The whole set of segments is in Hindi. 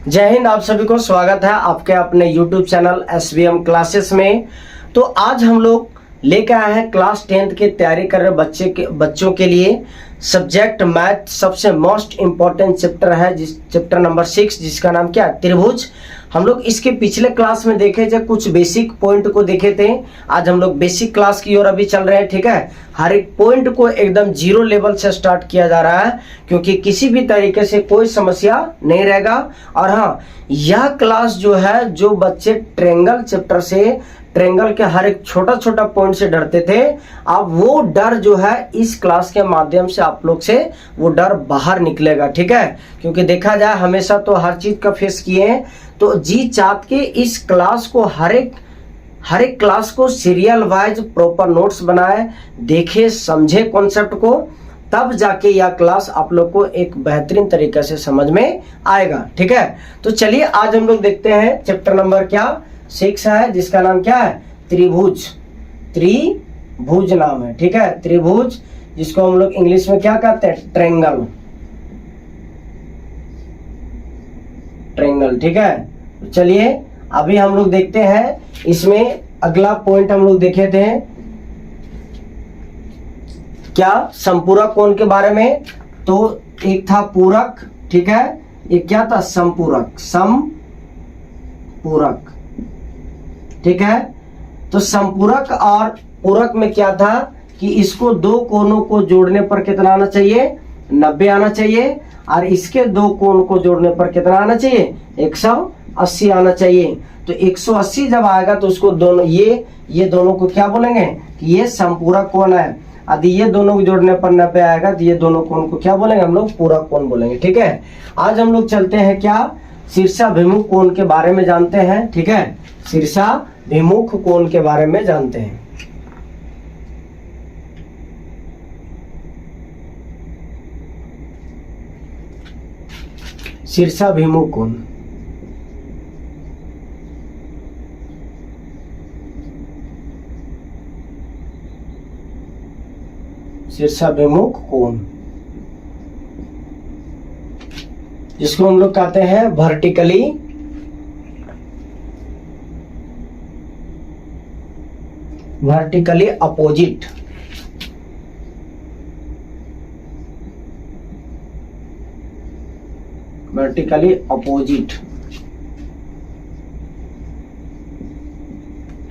जय हिंद। आप सभी को स्वागत है आपके अपने YouTube चैनल SVM क्लासेस में। तो आज हम लोग लेकर आए हैं क्लास 10th की तैयारी कर रहे बच्चों के लिए सब्जेक्ट मैथ सबसे मोस्ट इम्पोर्टेंट चैप्टर है, जिस चैप्टर नंबर 6 जिसका नाम क्या है, त्रिभुज। हम लोग इसके पिछले क्लास में देखे जब कुछ बेसिक पॉइंट को देखे थे। आज हम लोग बेसिक क्लास की ओर अभी चल रहे हैं। ठीक है, हर एक पॉइंट को एकदम जीरो लेवल से स्टार्ट किया जा रहा है, क्योंकि किसी भी तरीके से कोई समस्या नहीं रहेगा। और हाँ, यह क्लास जो है, जो बच्चे ट्रेंगल चैप्टर से, ट्रेंगल के हर एक छोटा छोटा पॉइंट से डरते थे, अब वो डर जो है इस क्लास के माध्यम से आप लोग से वो डर बाहर निकलेगा। ठीक है, क्योंकि देखा जाए हमेशा तो हर चीज का फेस किए हैं, तो जी चाहत के इस क्लास को हर एक क्लास को सीरियल वाइज प्रॉपर नोट्स बनाए, देखे, समझे कॉन्सेप्ट को, तब जाके यह क्लास आप लोग को एक बेहतरीन तरीके से समझ में आएगा। ठीक है, तो चलिए आज हम लोग देखते हैं चैप्टर नंबर क्या 6 है, जिसका नाम क्या है, त्रिभुज। त्रिभुज नाम है। ठीक है, त्रिभुज, जिसको हम लोग इंग्लिश में क्या कहते हैं, ट्रेंगल। ट्रेंगल। ठीक है, तो चलिए अभी हम लोग देखते हैं इसमें अगला पॉइंट हम लोग देखे थे क्या, संपूरक कोण के बारे में। तो एक था पूरक, ठीक है, एक क्या था, संपूरक। संपूरक, ठीक है। तो संपूरक और पूरक में क्या था कि इसको दो कोणों को जोड़ने पर कितना आना चाहिए, 90 आना चाहिए, और इसके दो कोण को जोड़ने पर कितना आना चाहिए, 180 आना चाहिए। तो 180 जब आएगा तो उसको दोनों ये दोनों को क्या बोलेंगे कि ये संपूरक कोण है। यदि ये दोनों को जोड़ने पर 90 आएगा तो ये दोनों कोण को क्या बोलेंगे, हम लोग पूरक कोण बोलेंगे। ठीक है, आज हम लोग चलते हैं क्या, शीर्षाभिमुख कोण के बारे में जानते हैं। ठीक है, शीर्षाभिमुख कोण के बारे में जानते हैं। शीर्षाभिमुख कोण, शीर्षाभिमुख कोण, जिसको हम लोग कहते हैं vertically opposite. Vertically opposite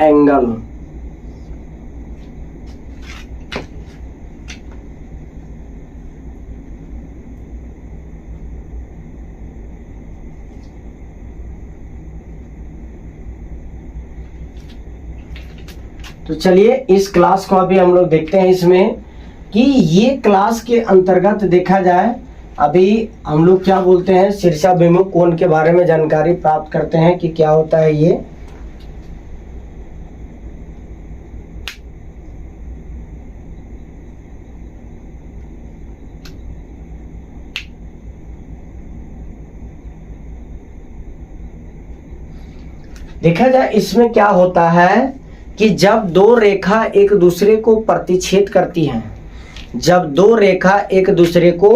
angle. तो चलिए इस क्लास को अभी हम लोग देखते हैं इसमें कि ये क्लास के अंतर्गत देखा जाए, अभी हम लोग क्या बोलते हैं, शीर्षाभिमुख कोण के बारे में जानकारी प्राप्त करते हैं कि क्या होता है ये। देखा जाए इसमें क्या होता है कि जब दो रेखा एक दूसरे को प्रतिच्छेद करती हैं, जब दो रेखा एक दूसरे को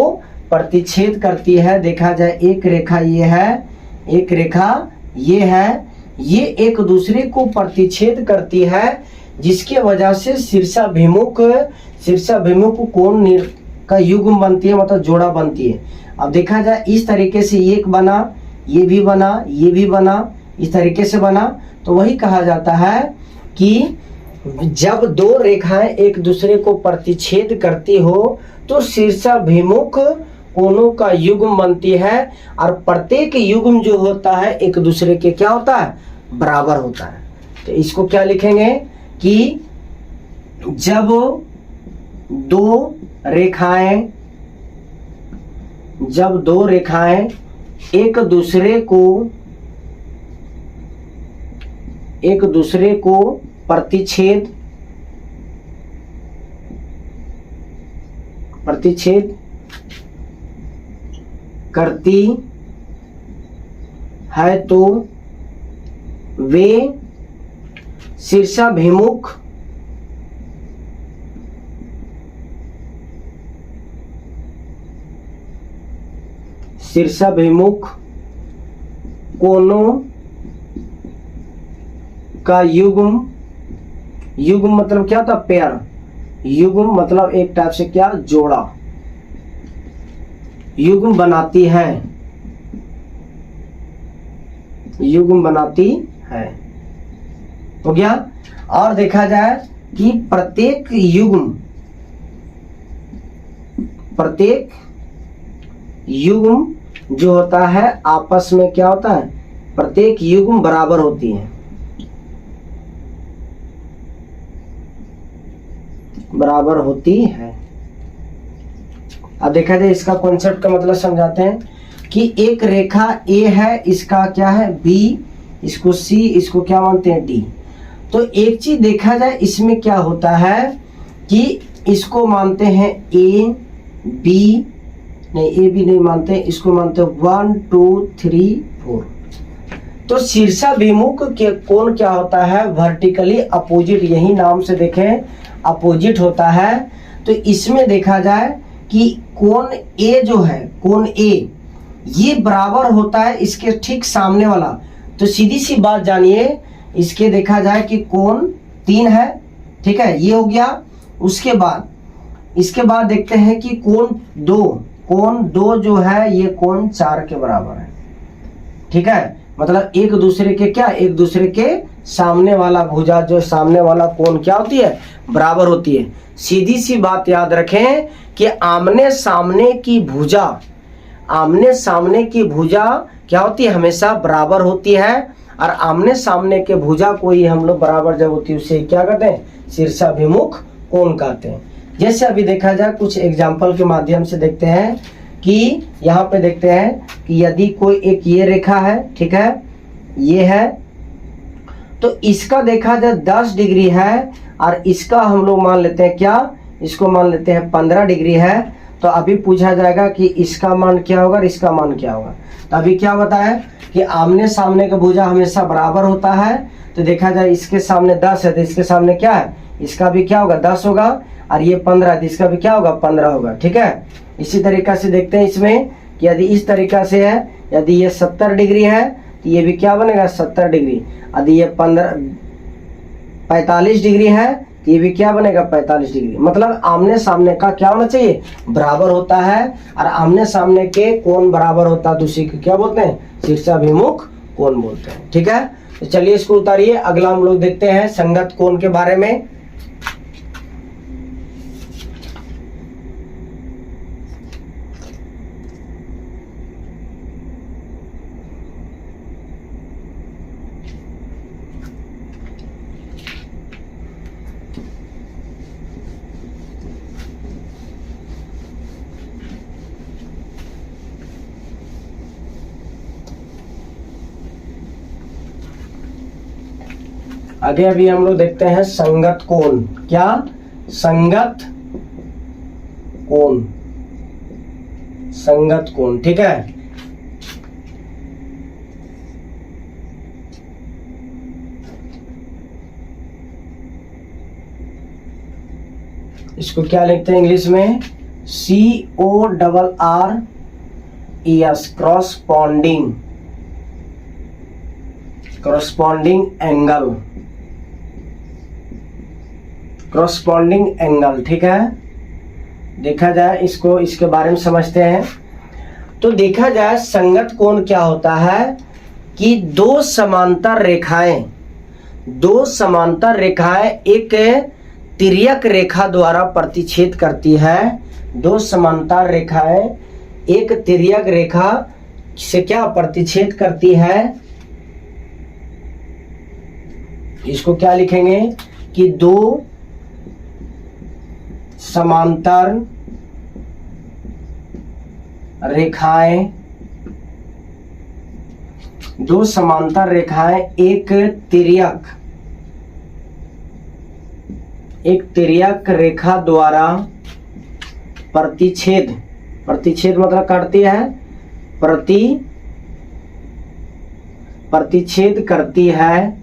प्रतिच्छेद करती है, देखा जाए एक रेखा ये है, एक रेखा ये है, ये एक दूसरे को प्रतिच्छेद करती है, जिसके वजह से शीर्षाभिमुख कोण का युग्म बनती है, मतलब जोड़ा बनती है। अब देखा जाए इस तरीके से एक बना, ये भी बना, ये भी बना, इस तरीके से बना, तो वही कहा जाता है कि जब दो रेखाएं एक दूसरे को प्रतिच्छेद करती हो तो शीर्षाभिमुख कोणों का युग्म बनती है, और प्रत्येक युग्म जो होता है एक दूसरे के क्या होता है, बराबर होता है। तो इसको क्या लिखेंगे कि जब दो रेखाएं एक दूसरे को प्रतिच्छेद करती है तो वे शीर्षाभिमुख कोनों का युग्म, युग्म मतलब क्या होता है? पेयर। युग्म मतलब एक टाइप से क्या? जोड़ा। युग्म बनाती है, युग्म बनाती है। हो गया। और देखा जाए कि प्रत्येक युग्म, प्रत्येक युग्म जो होता है आपस में क्या होता है? प्रत्येक युग्म बराबर होती है, बराबर होती है। अब देखा जाए इसका कॉन्सेप्ट का मतलब समझाते हैं कि एक रेखा ए है, इसका क्या है? बी, इसको सी, इसको क्या मानते हैं? डी। तो एक चीज देखा जाए इसमें क्या होता है कि इसको मानते हैं ए बी, नहीं ए बी नहीं मानते, इसको मानते हैं 1 2 3 4। तो शीर्षाभिमुख के कोण क्या होता है? वर्टिकली अपोजिट, यही नाम से देखें अपोजिट होता है। तो इसमें देखा जाए कि कोण ए जो है, कोण ए ये बराबर होता है इसके ठीक सामने वाला। तो सीधी सी बात जानिए, इसके देखा जाए कि कोण 3 है, ठीक है, ये हो गया। उसके बाद इसके बाद देखते हैं कि कोण 2, कोण 2 जो है ये कोण 4 के बराबर है, ठीक है। मतलब एक दूसरे के क्या? एक दूसरे के सामने वाला भुजा, जो सामने वाला कोण क्या होती है? बराबर होती है। सीधी सी बात याद रखें कि आमने सामने की भुजा, आमने सामने की भुजा क्या होती है? हमेशा बराबर होती है। और आमने सामने के भुजा को ही हम लोग बराबर जब होती है उसे क्या कहते हैं? शीर्षाभिमुख कोण कहते हैं। जैसे अभी देखा जाए कुछ एग्जाम्पल के माध्यम से देखते हैं कि यहाँ पे देखते हैं कि यदि कोई एक ये रेखा है, ठीक है, ये है, तो इसका देखा जाए 10 डिग्री है और इसका हम लोग मान लेते हैं क्या? इसको मान लेते हैं 15 डिग्री है। तो अभी पूछा जाएगा कि इसका मान क्या होगा और इसका मान क्या होगा। तो अभी क्या बताया कि आमने सामने का भुजा हमेशा बराबर होता है। तो देखा जाए इसके सामने 10 है तो इसके सामने क्या है? इसका भी क्या होगा? 10 होगा। और ये 15 है तो इसका भी क्या होगा? 15 होगा, ठीक है। इसी तरीका से देखते हैं इसमें कि यदि इस तरीका से है, यदि ये 70 डिग्री है तो ये भी क्या बनेगा? 70 डिग्री। यदि ये 45 डिग्री है तो ये भी क्या बनेगा? 45 डिग्री। मतलब आमने सामने का क्या होना चाहिए? बराबर होता है। और आमने सामने के कोण बराबर होता है तो उसी को क्या बोलते हैं? शीर्षाभिमुख कोण बोलते हैं, ठीक है। तो चलिए इसको उतारिए। अगला हम लोग देखते हैं संगत कोण के बारे में। आगे अभी हम लोग देखते हैं संगत कोण। क्या? संगत कोण, संगत कोण, ठीक है। इसको क्या लिखते हैं इंग्लिश में? CORRES, corresponding, corresponding angle, corresponding angle, ठीक है। देखा जाए इसको, इसके बारे में समझते हैं। तो देखा जाए संगत कोण क्या होता है कि दो समांतर रेखाएं, दो समांतर रेखाएं एक तिर्यक रेखा द्वारा प्रतिच्छेद करती है। दो समांतर रेखाएं एक तिर्यक रेखा से क्या प्रतिच्छेद करती है? इसको क्या लिखेंगे कि दो समांतर रेखाएं, दो समांतर रेखाएं एक तिर्यक रेखा द्वारा प्रतिच्छेद, प्रतिच्छेद मतलब काटती है, प्रतिच्छेद करती है,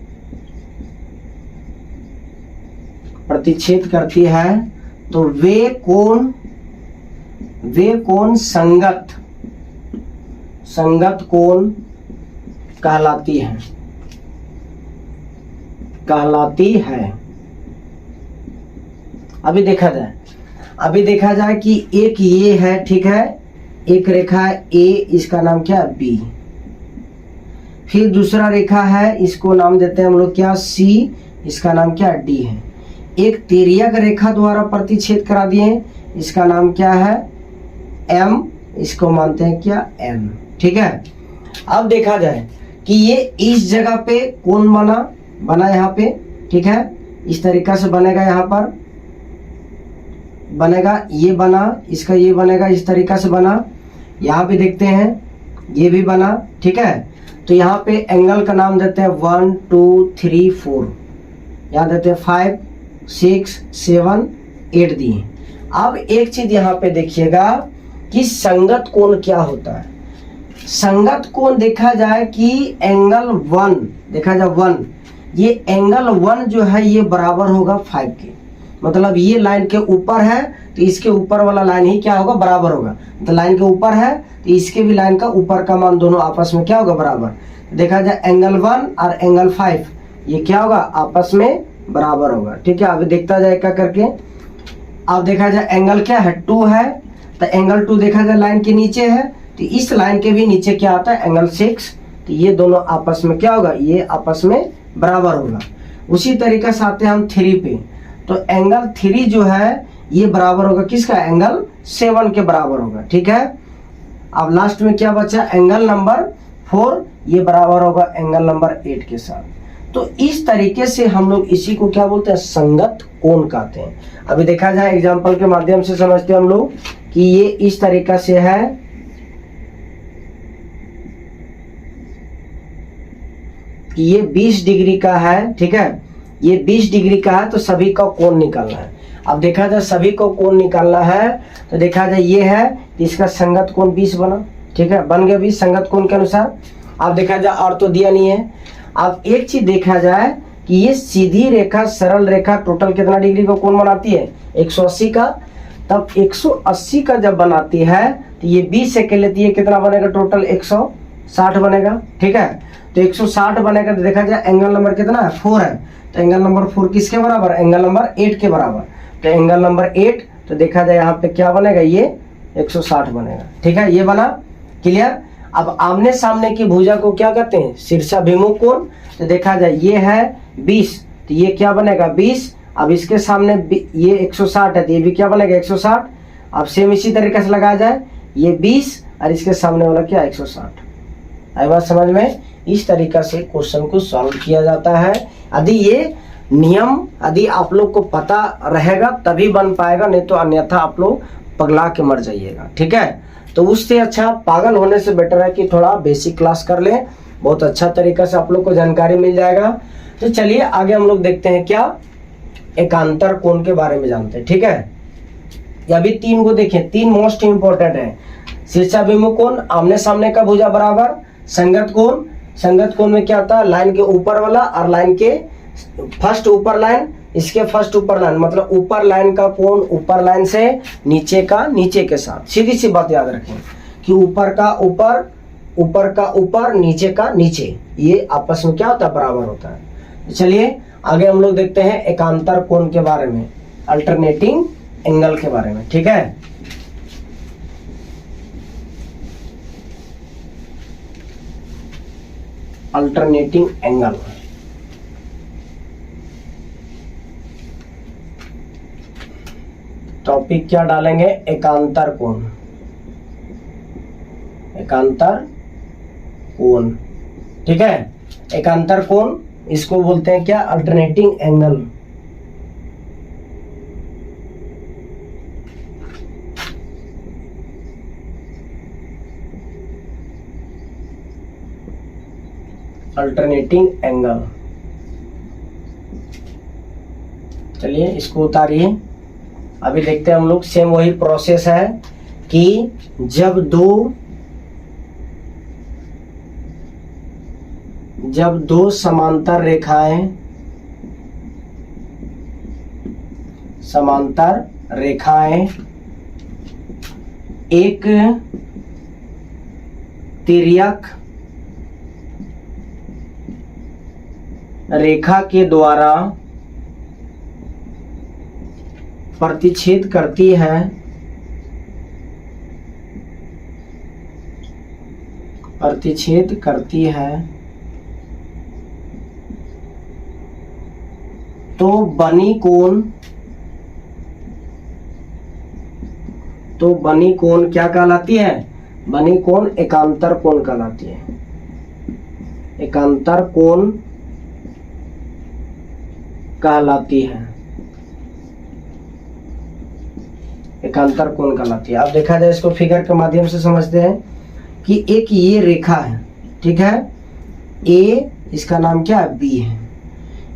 प्रतिच्छेद करती है। तो वे कोण संगत, संगत कोण कहलाती है, कहलाती है। अभी देखा जाए कि एक ये है, ठीक है, एक रेखा है ए, इसका नाम क्या है बी, फिर दूसरा रेखा है, इसको नाम देते हैं हम लोग क्या सी, इसका नाम क्या डी है। एक तिर्यक रेखा द्वारा प्रतिच्छेद करा दिए, इसका नाम क्या है एम, इसको मानते हैं क्या एन, ठीक है। अब देखा जाए कि ये इस जगह पे कौन बना यहाँ पे, ठीक है, इस तरीका से बनेगा, यहाँ पर बनेगा, ये बना, इसका ये बनेगा, इस तरीका से बना। यहाँ पे देखते हैं ये भी बना, ठीक है। तो यहाँ पे एंगल का नाम देते हैं 1 2 3 4, यहाँ देते हैं 5 6 7 8 दिए। अब एक चीज यहाँ पे देखिएगा कि संगत कोण क्या होता है। संगत कोण देखा जाए कि एंगल 1, देखा जाए 1, ये एंगल 1 जो है ये बराबर होगा 5 के, मतलब ये लाइन के ऊपर है तो इसके ऊपर वाला लाइन ही क्या होगा बराबर होगा। तो लाइन के ऊपर है तो इसके भी लाइन का ऊपर का मान दोनों आपस में क्या होगा बराबर। देखा जाए एंगल 1 और एंगल 5 ये क्या होगा आपस में बराबर होगा, ठीक है। अभी देखता जाए क्या करके। अब देखा जाए एंगल क्या है 2 है, तो एंगल 2 देखा जाए लाइन के नीचे है, तो इस लाइन के भी नीचे क्या आता है एंगल 6, तो ये दोनों आपस में क्या होगा, ये आपस में बराबर होगा। उसी तरीके से आते हैं हम 3 पे, तो एंगल 3 जो है ये बराबर होगा किसका, एंगल 7 के बराबर होगा, ठीक है। अब लास्ट में क्या बचा, एंगल नंबर 4 ये बराबर होगा एंगल नंबर 8 के साथ। तो इस तरीके से हम लोग इसी को क्या बोलते हैं, संगत कोण कहते हैं। अभी देखा जाए एग्जांपल के माध्यम से समझते हैं हम लोग कि ये इस तरीका से है, कि ये 20 डिग्री का है, ठीक है, ये 20 डिग्री का है, तो सभी का कोण निकालना है। अब देखा जाए सभी को कोण निकालना है, तो देखा जाए ये है, इसका संगत कोण 20 बना, ठीक है, बन गया 20 संगत कोण के अनुसार। अब देखा जाए और तो दिया नहीं है। अब एक चीज देखा जाए कि ये सीधी रेखा, सरल रेखा टोटल कितना डिग्री का कोण बनाती है, 180 का। तब 180 का जब बनाती है तो ये 20 से लेती है, कितना बनेगा टोटल 160 बनेगा, ठीक है। तो 160 बनेगा, तो देखा जाए एंगल नंबर कितना है 4 है, तो एंगल नंबर 4 किसके बराबर, एंगल नंबर 8 के बराबर। तो एंगल नंबर 8, तो देखा जाए यहाँ पे क्या बनेगा, ये 160 बनेगा, ठीक है, ये बना क्लियर। अब आमने सामने की भुजा को क्या कहते हैं, शीर्षाभिमुख कोण। तो देखा जाए ये है 20, तो ये क्या बनेगा 20। अब इसके सामने ये 160 है, तो ये भी क्या बनेगा 160। अब सेम इसी तरीके से लगाया जाए, ये 20 और इसके सामने वाला क्या 160। आई बात समझ में। इस तरीका से क्वेश्चन को सॉल्व किया जाता है। यदि ये नियम यदि आप लोग को पता रहेगा तभी बन पाएगा, नहीं तो अन्यथा आप लोग पगला के मर जाइएगा, ठीक है। तो उससे अच्छा पागल होने से बेटर है कि थोड़ा बेसिक क्लास कर लें, बहुत अच्छा तरीका से आप लोग को जानकारी मिल जाएगा। तो चलिए आगे हम लोग देखते हैं क्या, एकांतर कोण के बारे में जानते हैं, ठीक है। अभी 3 को देखें, 3 मोस्ट इंपोर्टेंट है। शीर्षाभिमुख कोण, आमने सामने का भुजा बराबर। संगत कोण, संगत कोण में क्या आता है, लाइन के ऊपर वाला और लाइन के फर्स्ट ऊपर लाइन, इसके फर्स्ट ऊपर लाइन, मतलब ऊपर लाइन का कोण ऊपर लाइन से, नीचे का नीचे के साथ। सीधी सी बात याद रखें कि ऊपर का ऊपर, ऊपर का ऊपर, नीचे का नीचे, ये आपस में क्या होता है बराबर होता है। चलिए आगे हम लोग देखते हैं एकांतर कोण के बारे में, अल्टरनेटिंग एंगल के बारे में, ठीक है। अल्टरनेटिंग एंगल, टॉपिक क्या डालेंगे, एकांतर कोण, एकांतर कोण, ठीक है। एकांतर कोण इसको बोलते हैं क्या, अल्टरनेटिंग एंगल। अल्टरनेटिंग एंगल, चलिए इसको उतारिए। अभी देखते हैं हम लोग, सेम वही प्रोसेस है कि जब दो समांतर रेखाएं एक तिर्यक रेखा के द्वारा प्रतिच्छेद करती है, प्रतिच्छेद करती है, तो बनी कोण क्या कहलाती है? बनी कोण एकांतर कोण कहलाती है। एकांतर कोण कहलाती है, एकांतर कोण कहलाती है। अब देखा जाए इसको फिगर के माध्यम से समझते हैं कि एक ये रेखा है, ठीक है, ए, इसका नाम क्या है? बी है।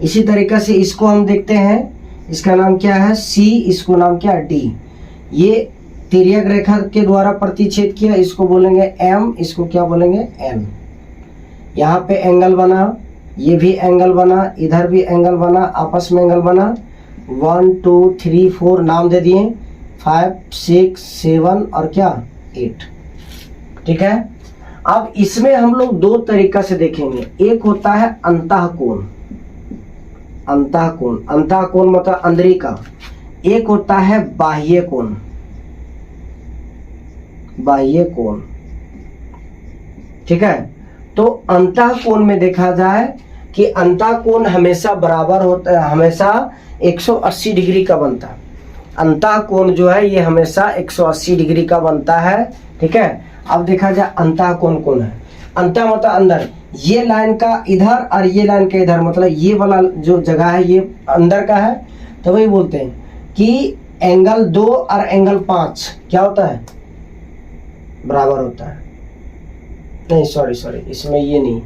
इसी तरीके से इसको हम देखते हैं, इसका नाम क्या है? सी, इसको नाम क्या है? डी। ये तिर्यक रेखा के द्वारा प्रतिच्छेद किया, इसको बोलेंगे एम, इसको क्या बोलेंगे? एन। यहाँ पे एंगल बना, ये भी एंगल बना, इधर भी एंगल बना, आपस में एंगल बना 1 2 3 4, नाम दे दिए 5 6 7 और क्या 8, ठीक है। अब इसमें हम लोग दो तरीका से देखेंगे। एक होता है अंतःकोण, अंतःकोण, अंतःकोण मतलब अंदरी का। एक होता है बाह्य कोण, बाह्य कोण, ठीक है। तो अंतःकोण में देखा जाए कि अंतःकोण हमेशा बराबर होता है, हमेशा 180 डिग्री का बनता है। अंतःकोण जो है ये हमेशा 180 डिग्री का बनता है, ठीक है। अब देखा जाए अंतःकोण कौन है? अंतः मतलब अंदर, ये लाइन का इधर और ये लाइन का इधर, मतलब ये वाला जो जगह है ये अंदर का है। तो वही बोलते हैं कि एंगल 2 और एंगल 5 क्या होता है? बराबर होता है। नहीं सॉरी, इसमें ये नहीं,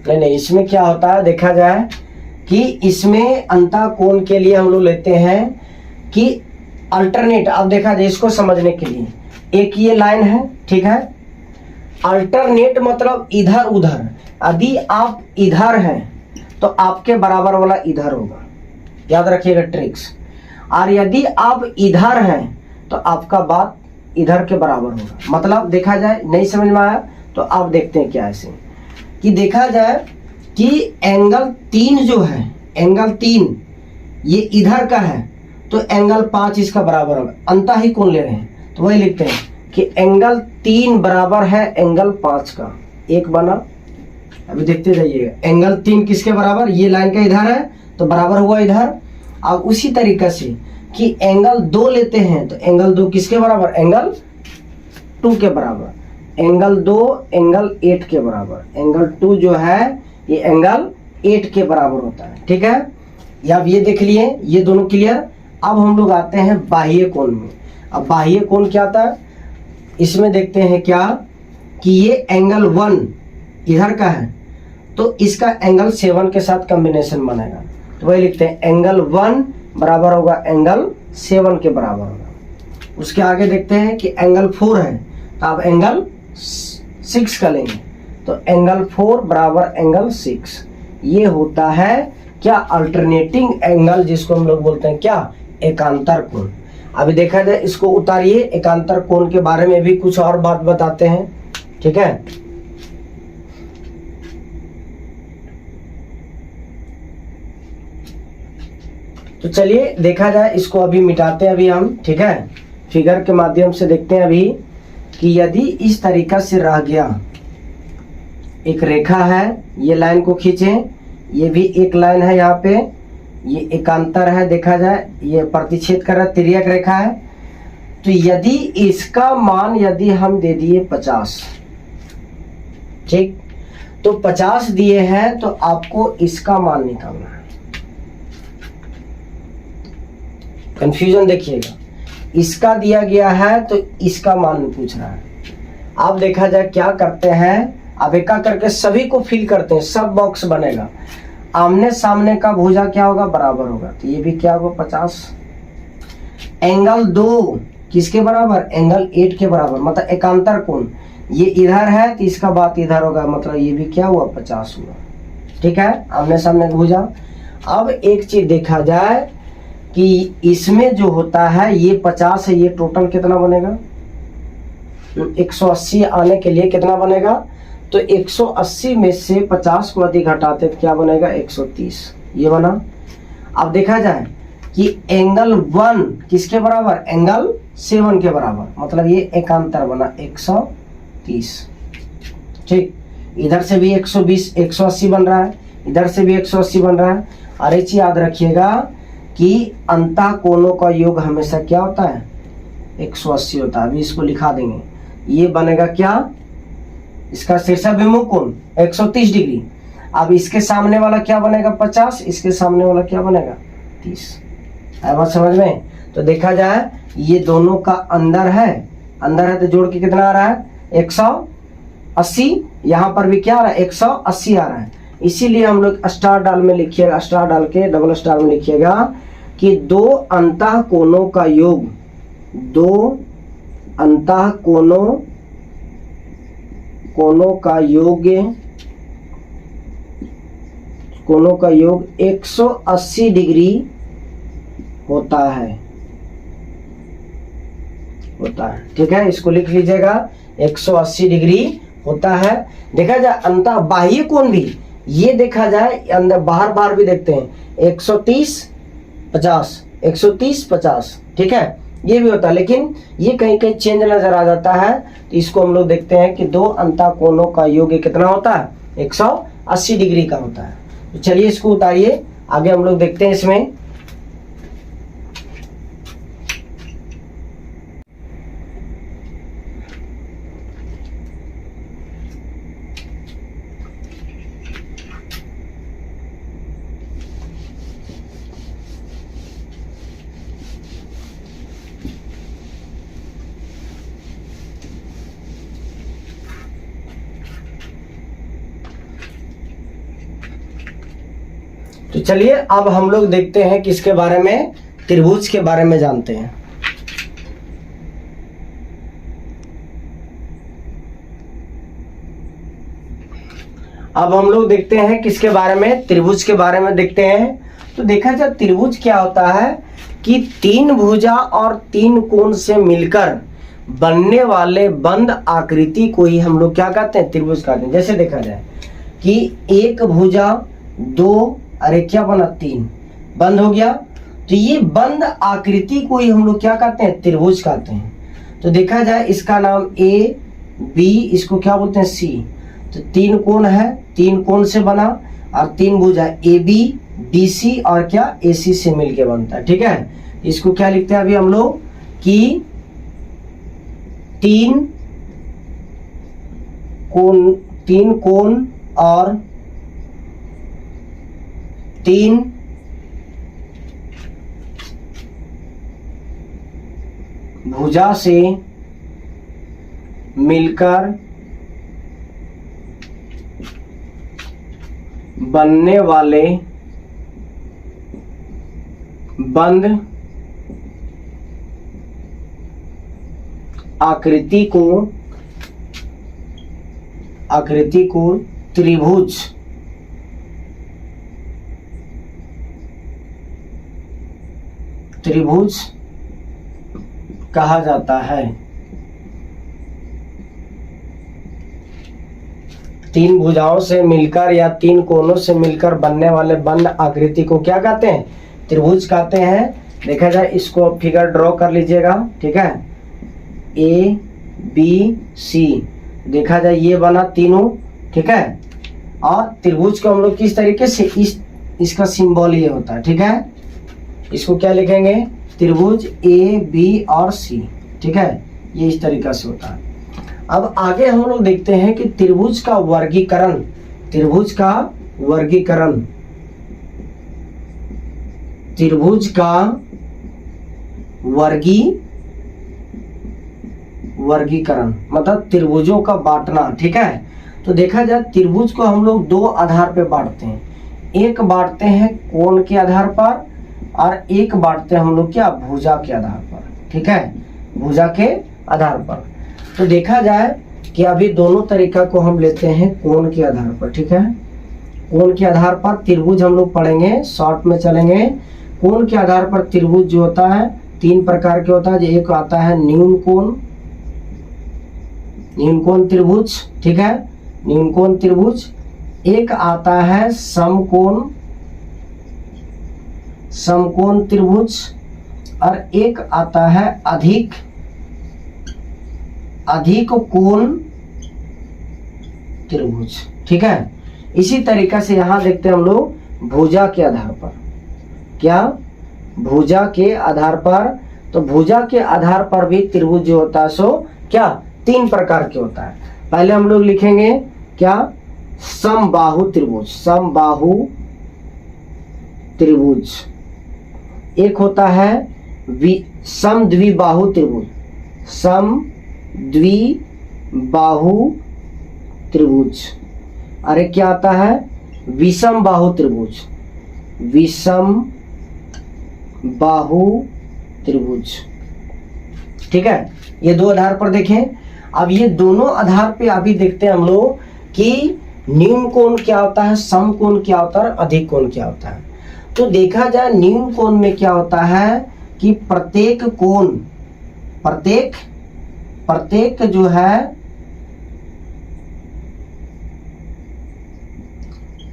नहीं, इसमें क्या होता है देखा जाए कि इसमें अंतःकोण के लिए हम लोग लेते हैं कि अल्टरनेट। अब देखा जाए इसको समझने के लिए, एक ये लाइन है, ठीक है, अल्टरनेट मतलब इधर उधर। यदि आप इधर हैं तो आपके बराबर वाला इधर होगा, याद रखिएगा ट्रिक्स। और यदि आप इधर हैं तो आपका बात इधर के बराबर होगा। मतलब देखा जाए, नहीं समझ में आया तो आप देखते हैं क्या ऐसे कि देखा जाए कि एंगल 3 जो है, एंगल 3 ये इधर का है तो एंगल 5 इसका बराबर होगा। अंतः ही कोण ले रहे हैं तो वही लिखते हैं कि एंगल 3 बराबर है एंगल 5 का। एक बना, अभी देखते जाइएगा, एंगल 3 किसके बराबर? ये लाइन का इधर है तो बराबर हुआ इधर। अब उसी तरीके से कि एंगल 2 लेते हैं तो एंगल 2 किसके बराबर? एंगल 2 के बराबर। एंगल 2 एंगल 8 के बराबर। एंगल 2 जो है ये एंगल 8 के बराबर होता है, ठीक है। या अब ये देख लिए, ये दोनों क्लियर। अब हम लोग आते हैं बाह्य कोण में। अब बाह्य कोण क्या आता है? इसमें देखते हैं क्या कि ये एंगल 1 इधर का है तो इसका एंगल 7 के साथ कॉम्बिनेशन बनेगा। तो वही लिखते हैं एंगल 1 बराबर होगा एंगल 7 के बराबर होगा। उसके आगे देखते हैं कि एंगल 4 है तो आप एंगल 6 का लेंगे तो एंगल 4 बराबर एंगल 6। ये होता है क्या? अल्टरनेटिंग एंगल, जिसको हम लोग बोलते हैं क्या? एकांतर कोण। अभी देखा जाए इसको उतारिए, एकांतर कोण के बारे में भी कुछ और बात बताते हैं, ठीक है। तो चलिए देखा जाए इसको अभी मिटाते हैं अभी हम, ठीक है। फिगर के माध्यम से देखते हैं अभी कि यदि इस तरीका से रह गया, एक रेखा है, ये लाइन को खींचें, ये भी एक लाइन है, यहाँ पे ये एकांतर है, देखा जाए ये प्रतिच्छेद कर रहा है, तिर्यक रेखा है। तो यदि इसका मान यदि हम दे दिए 50, ठीक, तो 50 दिए हैं तो आपको इसका मान निकालना है। कंफ्यूजन देखिएगा, इसका दिया गया है तो इसका मान पूछ रहा है। आप देखा जाए क्या करते हैं, अब एक करके सभी को फिल करते हैं, सब बॉक्स बनेगा। आमने सामने का भुजा क्या होगा? बराबर होगा, तो ये भी क्या होगा? 50। एंगल 2 किसके बराबर? एंगल 8 के बराबर, मतलब एकांतर कोण। ये इधर है तो इसका बात इधर होगा, मतलब ये भी क्या हुआ? 50 हुआ, ठीक है। आमने सामने भुजा। अब एक चीज देखा जाए कि इसमें जो होता है ये 50 है, ये टोटल कितना बनेगा 180 आने के लिए कितना बनेगा, तो 180 में से 50 को अधिक घटाते तो क्या बनेगा 130, ये बना। अब देखा जाए कि एंगल 1 किसके बराबर, एंगल 7 के बराबर, मतलब ये एकांतर बना 130। ठीक, इधर से भी 120 180 बन रहा है, इधर से भी 180 बन रहा है। और एक चीज याद रखिएगा कि अंतः कोणों का योग हमेशा क्या होता है 180 होता है। अभी इसको लिखा देंगे, ये बनेगा क्या, इसका शीर्षाभिमुख कोण 130 डिग्री। अब इसके सामने वाला क्या बनेगा 50, इसके सामने वाला क्या बनेगा 30। है बात समझ में। तो देखा जाए ये दोनों का अंदर है तो जोड़ के कितना आ रहा है 180, यहाँ पर भी क्या आ रहा है 180 आ रहा है। इसीलिए हम लोग स्टार डाल में लिखिएगा, स्टार डाल के डबल स्टार में लिखिएगा कि दो अंतः कोणों का योग, दो अंतः कोणों का योग 180 डिग्री होता है। ठीक है, इसको लिख लीजिएगा 180 डिग्री होता है। देखा जाए अंतः बाह्य कोण भी, ये देखा जाए अंदर बाहर भी देखते हैं 130 50, ठीक है, ये भी होता है। लेकिन ये कहीं कहीं चेंज नजर आ जाता है, तो इसको हम लोग देखते हैं कि दो अंतः कोणों का योग कितना होता है 180 डिग्री का होता है। तो चलिए इसको उतारिए, आगे हम लोग देखते हैं इसमें। तो चलिए अब हम लोग देखते हैं किसके बारे में, त्रिभुज के बारे में जानते हैं। अब हम लोग देखते हैं किसके बारे में, त्रिभुज के बारे में देखते हैं। तो देखा जाए त्रिभुज क्या होता है कि तीन भुजा और तीन कोण से मिलकर बनने वाले बंद आकृति को ही हम लोग क्या कहते हैं त्रिभुज कहते हैं। जैसे देखा जाए कि एक भुजा दो, अरे क्या बना 3, बंद हो गया, तो ये बंद आकृति को ही हम लोग क्या कहते हैं त्रिभुज कहते हैं। तो देखा जाए इसका नाम ए बी, इसको क्या बोलते हैं सी। तो तीन कोण है, तीन कोण से बना, और तीन भुजा ए बी डी सी और क्या ए सी से मिलके बनता है। ठीक है, इसको क्या लिखते हैं अभी हम लोग कि तीन कोण और तीन भुजा से मिलकर बनने वाले बंद आकृति को त्रिभुज कहा जाता है। तीन भुजाओं से मिलकर या तीन कोनों से मिलकर बनने वाले बंद आकृति को क्या कहते हैं त्रिभुज कहते हैं। देखा जाए इसको फिगर ड्रॉ कर लीजिएगा। ठीक है, ए बी सी, देखा जाए ये बना तीनों। ठीक है, और त्रिभुज को हम लोग किस तरीके से इसका सिंबल ये होता है। ठीक है, इसको क्या लिखेंगे त्रिभुज ए बी और सी। ठीक है, ये इस तरीका से होता है। अब आगे हम लोग देखते हैं कि त्रिभुज का वर्गीकरण, वर्गीकरण मतलब त्रिभुजों का बांटना। ठीक है, तो देखा जाए त्रिभुज को हम लोग दो आधार पे बांटते हैं। एक बांटते हैं कोण के आधार पर और एक बांटते हैं हम लोग क्या भुजा के आधार पर। ठीक है, भुजा के आधार पर। तो देखा जाए कि अभी दोनों तरीका को हम लेते हैं कोण के आधार पर। ठीक है, कोण के आधार पर त्रिभुज हम लोग पढ़ेंगे, शॉर्ट में चलेंगे। कोण के आधार पर त्रिभुज जो होता है 3 प्रकार के होता है। एक आता है न्यून कोण त्रिभुज, ठीक है, न्यून कोण त्रिभुज। एक आता है समकोण त्रिभुज, और एक आता है अधिक कोण त्रिभुज, ठीक है। इसी तरीके से यहां देखते हैं हम लोग भुजा के आधार पर, क्या भुजा के आधार पर, तो भुजा के आधार पर भी त्रिभुज जो होता है सो क्या 3 प्रकार के होता है। पहले हम लोग लिखेंगे क्या, समबाहु त्रिभुज। एक होता है समद्विबाहु त्रिभुज, अरे क्या आता है विषम बाहु त्रिभुज, ठीक है। ये 2 आधार पर देखें। अब ये दोनों आधार पे अभी देखते हैं हम लोग कि न्यून कोण क्या होता है, सम कोण क्या होता है, अधिक कोण क्या होता है। तो देखा जाए न्यून कोण में क्या होता है कि प्रत्येक जो है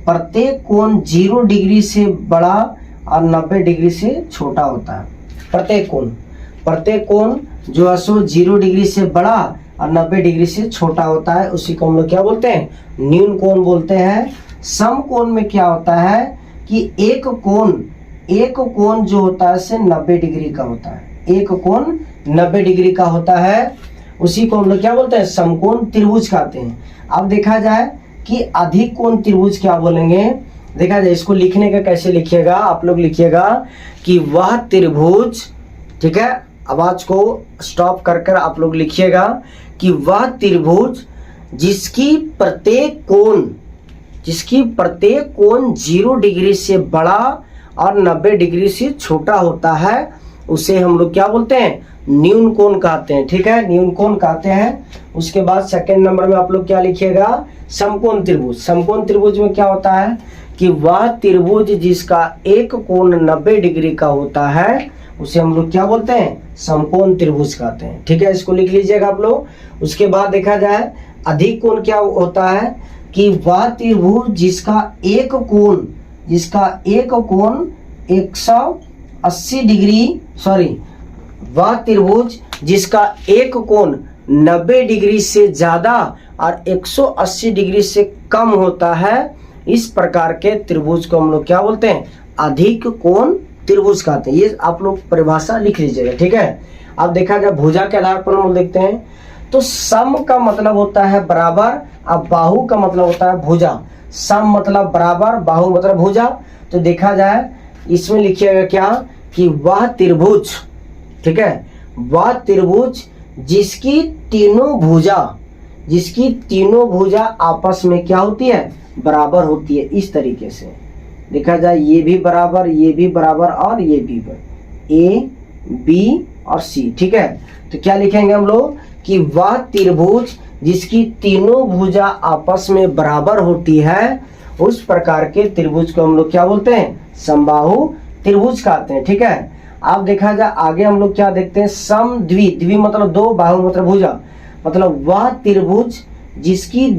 प्रत्येक कोण 0 डिग्री से बड़ा और 90 डिग्री से छोटा होता है। प्रत्येक कोण जो है सो 0 डिग्री से बड़ा और 90 डिग्री से छोटा होता है, उसी को हम लोग क्या बोलते हैं, न्यून कोण बोलते हैं। सम कोण में क्या होता है कि एक कोण जो होता है से 90 डिग्री का होता है, एक कोण 90 डिग्री का होता है, उसी को हम लोग क्या बोलते हैं, समकोण त्रिभुज कहते हैं। अब देखा जाए कि अधिक कोण त्रिभुज क्या बोलेंगे, देखा जाए इसको लिखने का कैसे लिखिएगा, आप लोग लिखिएगा कि वह त्रिभुज, ठीक है, आवाज को स्टॉप कर कर आप लोग लिखिएगा कि वह त्रिभुज जिसकी प्रत्येक कोण 0 डिग्री से बड़ा और 90 डिग्री से छोटा होता है, उसे हम लोग क्या बोलते हैं, न्यून कोण कहते हैं, ठीक है, न्यून कोण कहते हैं। उसके बाद सेकंड नंबर में आप लोग क्या लिखिएगा, समकोण त्रिभुज। समकोण त्रिभुज में क्या होता है कि वह त्रिभुज जिसका एक कोण 90 डिग्री का होता है, उसे हम लोग क्या बोलते हैं, समकोण त्रिभुज कहते हैं, ठीक है, इसको लिख लीजिएगा आप लोग। उसके बाद देखा जाए अधिक कोण क्या होता है कि वह त्रिभुज जिसका एक कोण 180 डिग्री, वह त्रिभुज जिसका एक कोण 90 डिग्री से ज्यादा और 180 डिग्री से कम होता है, इस प्रकार के त्रिभुज को हम लोग क्या बोलते हैं, अधिक कोण त्रिभुज कहते हैं। ये आप लोग परिभाषा लिख लीजिएगा, ठीक है। अब देखा जाए भुजा के आधार पर हम लोग देखते हैं, तो सम का मतलब होता है बराबर, अब बाहु का मतलब होता है भुजा। सम मतलब बराबर, बाहु मतलब भुजा। तो देखा जाए इसमें लिखिएगा क्या कि वह त्रिभुज, ठीक है, वह त्रिभुज जिसकी तीनों भुजा आपस में क्या होती है, बराबर होती है। इस तरीके से देखा जाए ये भी बराबर, ये भी बराबर और ये भी A, B और C, ठीक है। तो क्या लिखेंगे हम लोग कि वह त्रिभुज जिसकी तीनों भुजा आपस में बराबर होती है, उस प्रकार के त्रिभुज को हम लोग क्या बोलते हैं, समबाहु त्रिभुज कहते हैं, ठीक है। अब देखा जाए आगे हम लोग क्या देखते हैं, समद्वि मतलब 2, बाहु मतलब भुजा, मतलब वह त्रिभुज जिसकी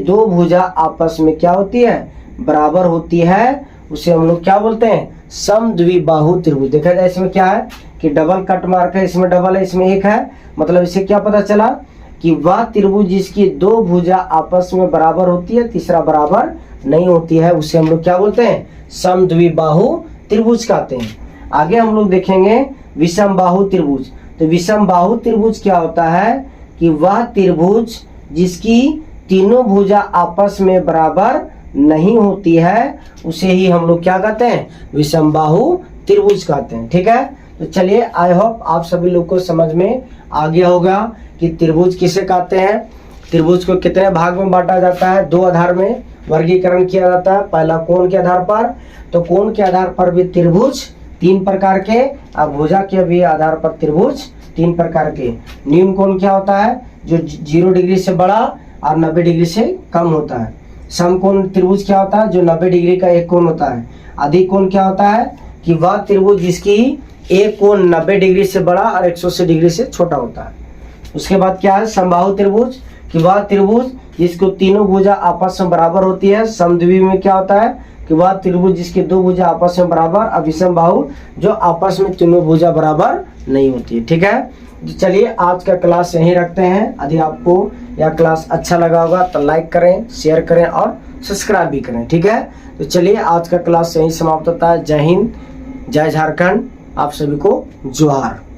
दो भुजा आपस में क्या होती है, बराबर होती है, उसे हम लोग क्या बोलते हैं, समद्विबाहु त्रिभुज। देखा जाए इसमें क्या है कि डबल कट मार्क है, इसमें डबल है, इसमें एक है, मतलब इससे क्या पता चला कि वह त्रिभुज जिसकी 2 भुजा आपस में बराबर होती है, तीसरा बराबर नहीं होती है, उसे हम लोग क्या बोलते हैं, समद्विबाहु त्रिभुज कहते हैं। आगे हम लोग देखेंगे विषमबाहु त्रिभुज। तो विषमबाहु त्रिभुज क्या होता है कि वह त्रिभुज जिसकी तीनों भुजा आपस में बराबर नहीं होती है, उसे ही हम लोग क्या कहते हैं, विषमबाहु त्रिभुज कहते हैं, ठीक है। तो चलिए, आई होप आप सभी लोग को समझ में आ गया होगा कि त्रिभुज किसे कहते हैं, त्रिभुज को कितने भाग में बांटा जाता है, 2 आधार में वर्गीकरण किया जाता है। पहला कोण के आधार पर, तो कोण के आधार पर भी त्रिभुज 3 प्रकार के, और भुजा के भी आधार पर त्रिभुज 3 प्रकार के। न्यून कोण क्या होता है, जो 0 डिग्री से बड़ा और 90 डिग्री से कम होता है। समकोण त्रिभुज क्या होता है? जो 90 डिग्री का एक कोण होता है। अधिक कोण क्या होता है? कि वह त्रिभुज जिसकी एक कोण 90 डिग्री से बड़ा और 180 डिग्री से छोटा होता है। उसके बाद क्या है? समबाहु त्रिभुज, कि वह त्रिभुज जिसको तीनों भुजा आपस में बराबर होती है। समद्विबाहु में क्या होता है? कि वह त्रिभुज जिसके दो भुजा आपस में बराबर, और विषम बाहु जो आपस में तीनों भुजा बराबर नहीं होती है। ठीक है, तो चलिए आज का क्लास यहीं रखते हैं। यदि आपको यह क्लास अच्छा लगा होगा तो लाइक करें, शेयर करें और सब्सक्राइब भी करें। ठीक है, तो चलिए आज का क्लास यहीं समाप्त होता है। जय हिंद, जय झारखंड, आप सभी को जोहार।